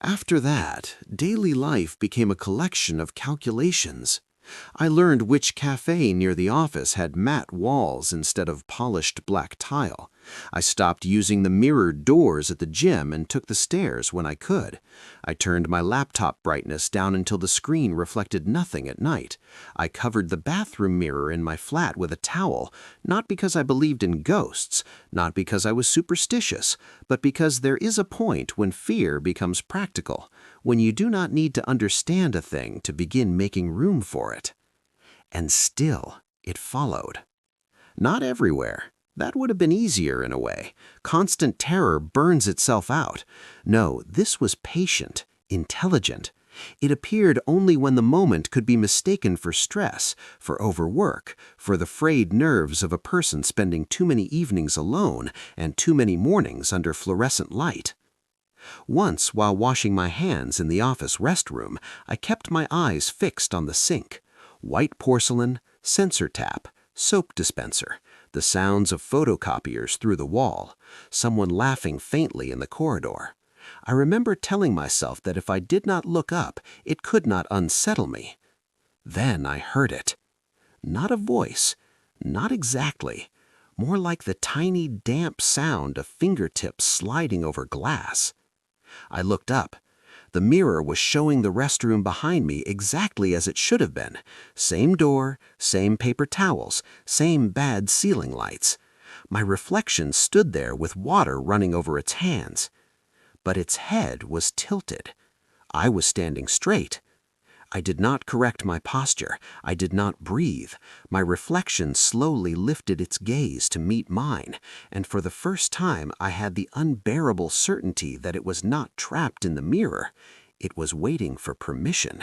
After that, daily life became a collection of calculations. I learned which cafe near the office had matte walls instead of polished black tile. I stopped using the mirrored doors at the gym and took the stairs when I could. I turned my laptop brightness down until the screen reflected nothing at night. I covered the bathroom mirror in my flat with a towel, not because I believed in ghosts, not because I was superstitious, but because there is a point when fear becomes practical, when you do not need to understand a thing to begin making room for it. And still, it followed. Not everywhere. That would have been easier in a way. Constant terror burns itself out. No, this was patient, intelligent. It appeared only when the moment could be mistaken for stress, for overwork, for the frayed nerves of a person spending too many evenings alone and too many mornings under fluorescent light. Once, while washing my hands in the office restroom, I kept my eyes fixed on the sink. White porcelain, sensor tap, soap dispenser, the sounds of photocopiers through the wall, someone laughing faintly in the corridor. I remember telling myself that if I did not look up, it could not unsettle me. Then I heard it. Not a voice, not exactly, more like the tiny damp sound of fingertips sliding over glass. I looked up. The mirror was showing the restroom behind me exactly as it should have been. Same door, same paper towels, same bad ceiling lights. My reflection stood there with water running over its hands. But its head was tilted. I was standing straight. I did not correct my posture. I did not breathe. My reflection slowly lifted its gaze to meet mine, and for the first time I had the unbearable certainty that it was not trapped in the mirror. It was waiting for permission.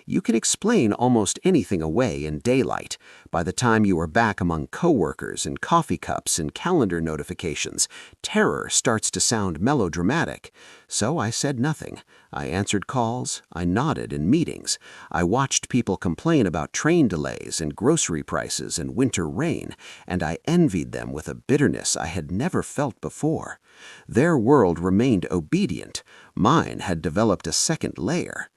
You can explain almost anything away in daylight. By the time you are back among coworkers and coffee cups and calendar notifications, terror starts to sound melodramatic. So I said nothing. I answered calls. I nodded in meetings. I watched people complain about train delays and grocery prices and winter rain, and I envied them with a bitterness I had never felt before. Their world remained obedient. Mine had developed a second layer.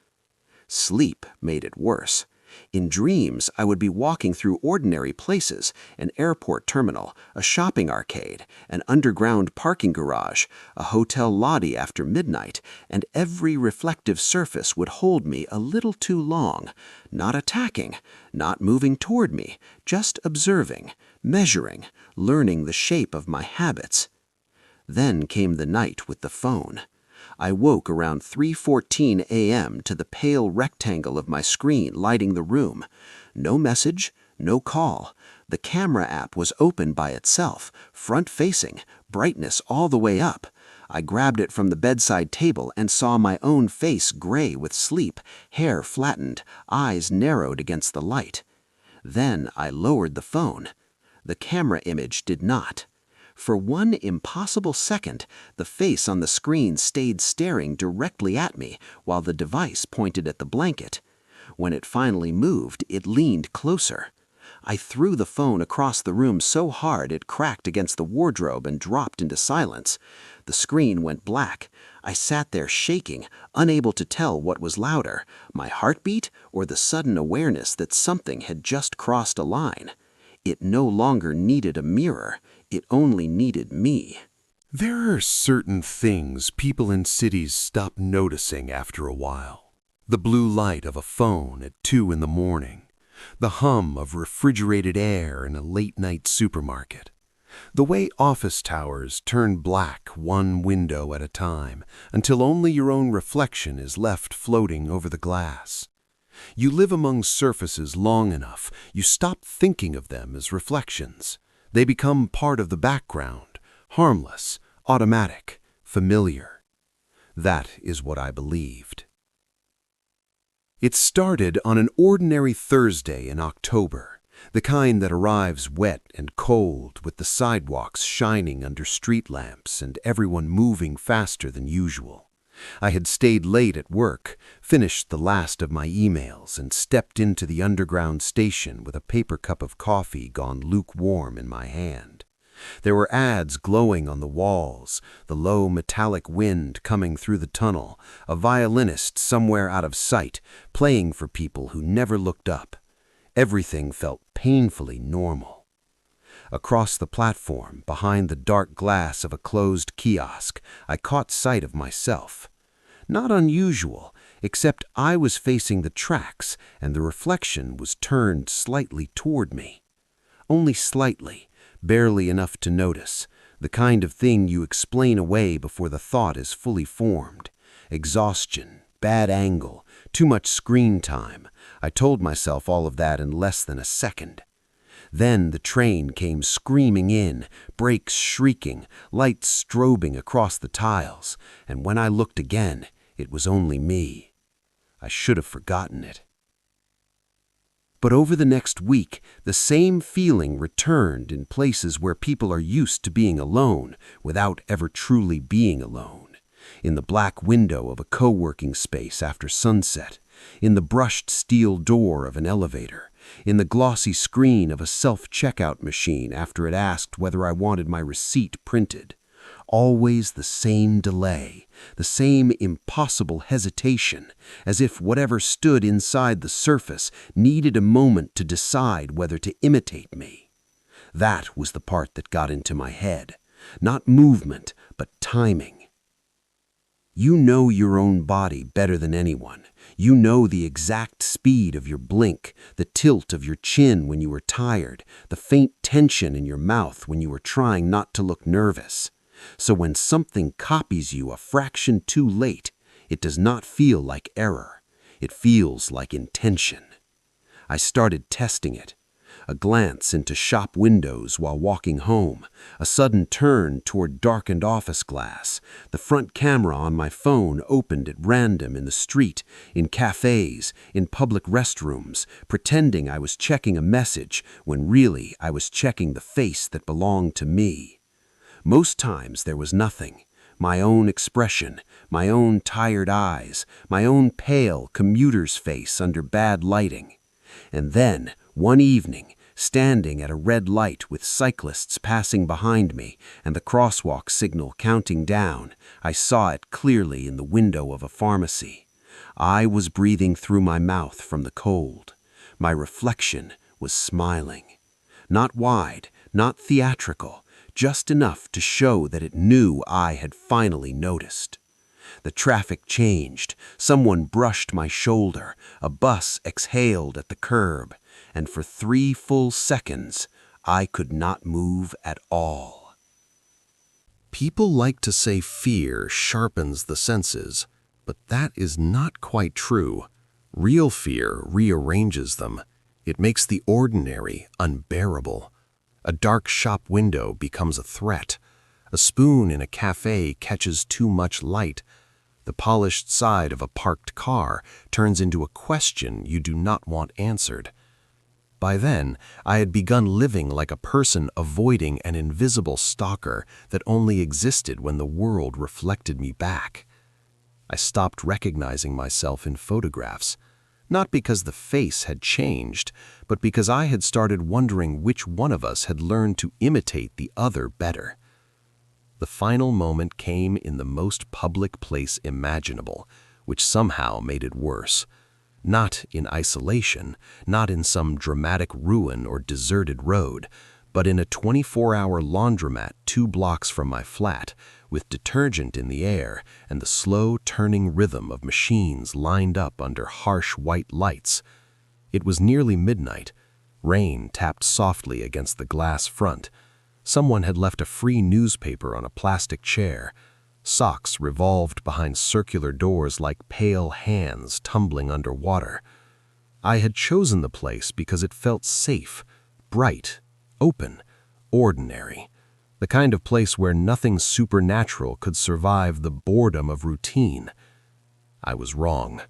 Sleep made it worse. In dreams, I would be walking through ordinary places, an airport terminal, a shopping arcade, an underground parking garage, a hotel lobby after midnight, and every reflective surface would hold me a little too long, not attacking, not moving toward me, just observing, measuring, learning the shape of my habits. Then came the night with the phone. I woke around 3:14 a.m. to the pale rectangle of my screen lighting the room. No message, no call. The camera app was open by itself, front-facing, brightness all the way up. I grabbed it from the bedside table and saw my own face gray with sleep, hair flattened, eyes narrowed against the light. Then I lowered the phone. The camera image did not. For one impossible second, the face on the screen stayed staring directly at me while the device pointed at the blanket. When it finally moved, it leaned closer. I threw the phone across the room so hard it cracked against the wardrobe and dropped into silence. The screen went black. I sat there shaking, unable to tell what was louder, my heartbeat or the sudden awareness that something had just crossed a line. It no longer needed a mirror. It only needed me. There are certain things people in cities stop noticing after a while. The blue light of a phone at 2 in the morning. The hum of refrigerated air in a late-night supermarket. The way office towers turn black one window at a time until only your own reflection is left floating over the glass. You live among surfaces long enough, you stop thinking of them as reflections. They become part of the background, harmless, automatic, familiar. That is what I believed. It started on an ordinary Thursday in October, the kind that arrives wet and cold with the sidewalks shining under street lamps and everyone moving faster than usual. I had stayed late at work, finished the last of my emails, and stepped into the underground station with a paper cup of coffee gone lukewarm in my hand. There were ads glowing on the walls, the low metallic wind coming through the tunnel, a violinist somewhere out of sight, playing for people who never looked up. Everything felt painfully normal. Across the platform, behind the dark glass of a closed kiosk, I caught sight of myself. Not unusual, except I was facing the tracks and the reflection was turned slightly toward me. Only slightly, barely enough to notice, the kind of thing you explain away before the thought is fully formed. Exhaustion, bad angle, too much screen time. I told myself all of that in less than a second. Then the train came screaming in, brakes shrieking, lights strobing across the tiles, and when I looked again, it was only me. I should have forgotten it. But over the next week, the same feeling returned in places where people are used to being alone without ever truly being alone. In the black window of a co-working space after sunset, in the brushed steel door of an elevator, in the glossy screen of a self-checkout machine after it asked whether I wanted my receipt printed. Always the same delay, the same impossible hesitation, as if whatever stood inside the surface needed a moment to decide whether to imitate me. That was the part that got into my head. Not movement, but timing. You know your own body better than anyone. You know the exact speed of your blink, the tilt of your chin when you are tired, the faint tension in your mouth when you are trying not to look nervous. So when something copies you a fraction too late, it does not feel like error. It feels like intention. I started testing it. A glance into shop windows while walking home, a sudden turn toward darkened office glass, the front camera on my phone opened at random in the street, in cafes, in public restrooms, pretending I was checking a message when really I was checking the face that belonged to me. Most times there was nothing. My own expression, my own tired eyes, my own pale commuter's face under bad lighting. And then, one evening, standing at a red light with cyclists passing behind me and the crosswalk signal counting down, I saw it clearly in the window of a pharmacy. I was breathing through my mouth from the cold. My reflection was smiling. Not wide, not theatrical, just enough to show that it knew I had finally noticed. The traffic changed. Someone brushed my shoulder. A bus exhaled at the curb. And for 3 full seconds, I could not move at all. People like to say fear sharpens the senses, but that is not quite true. Real fear rearranges them. It makes the ordinary unbearable. A dark shop window becomes a threat. A spoon in a cafe catches too much light. The polished side of a parked car turns into a question you do not want answered. By then, I had begun living like a person avoiding an invisible stalker that only existed when the world reflected me back. I stopped recognizing myself in photographs, not because the face had changed, but because I had started wondering which one of us had learned to imitate the other better. The final moment came in the most public place imaginable, which somehow made it worse. Not in isolation, not in some dramatic ruin or deserted road, but in a 24-hour laundromat 2 blocks from my flat, with detergent in the air and the slow turning rhythm of machines lined up under harsh white lights. It was nearly midnight. Rain tapped softly against the glass front. Someone had left a free newspaper on a plastic chair. Socks revolved behind circular doors like pale hands tumbling under water. I had chosen the place because it felt safe, bright, open, ordinary. The kind of place where nothing supernatural could survive the boredom of routine. I was wrong.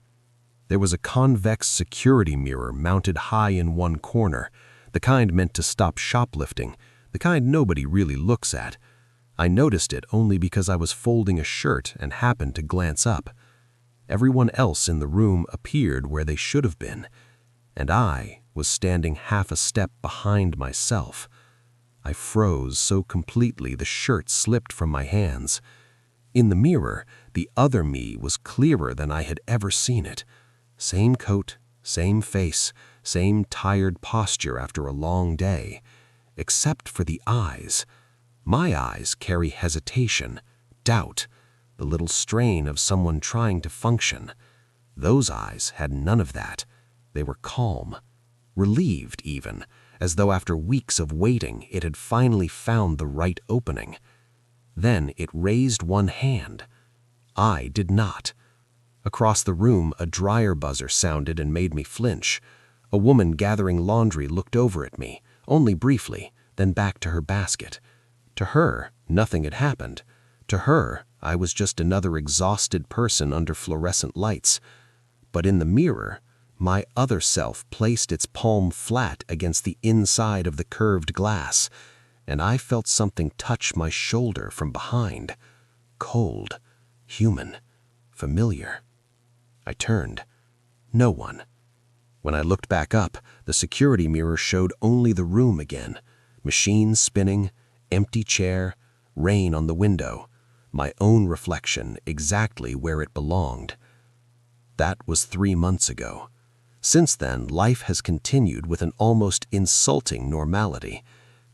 There was a convex security mirror mounted high in one corner, the kind meant to stop shoplifting, the kind nobody really looks at. I noticed it only because I was folding a shirt and happened to glance up. Everyone else in the room appeared where they should have been, and I was standing half a step behind myself. I froze so completely the shirt slipped from my hands. In the mirror, the other me was clearer than I had ever seen it. Same coat, same face, same tired posture after a long day. Except for the eyes. My eyes carry hesitation, doubt, the little strain of someone trying to function. Those eyes had none of that. They were calm, relieved even, as though after weeks of waiting it had finally found the right opening. Then it raised one hand. I did not. Across the room, a dryer buzzer sounded and made me flinch. A woman gathering laundry looked over at me, only briefly, then back to her basket. To her, nothing had happened. To her, I was just another exhausted person under fluorescent lights. But in the mirror, my other self placed its palm flat against the inside of the curved glass, and I felt something touch my shoulder from behind. Cold, human, familiar. I turned. No one. When I looked back up, the security mirror showed only the room again. Machines spinning, empty chair, rain on the window. My own reflection exactly where it belonged. That was 3 months ago. Since then, life has continued with an almost insulting normality.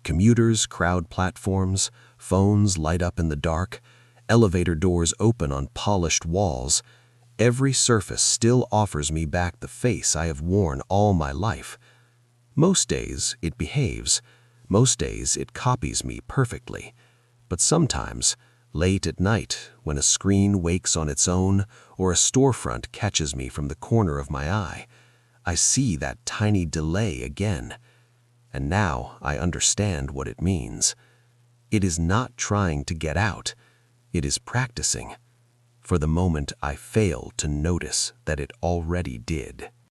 Commuters crowd platforms, phones light up in the dark, elevator doors open on polished walls. Every surface still offers me back the face I have worn all my life. Most days it behaves. Most days it copies me perfectly. But sometimes, late at night, when a screen wakes on its own or a storefront catches me from the corner of my eye, I see that tiny delay again. And now I understand what it means. It is not trying to get out. It is practicing. For the moment I fail to notice that it already did.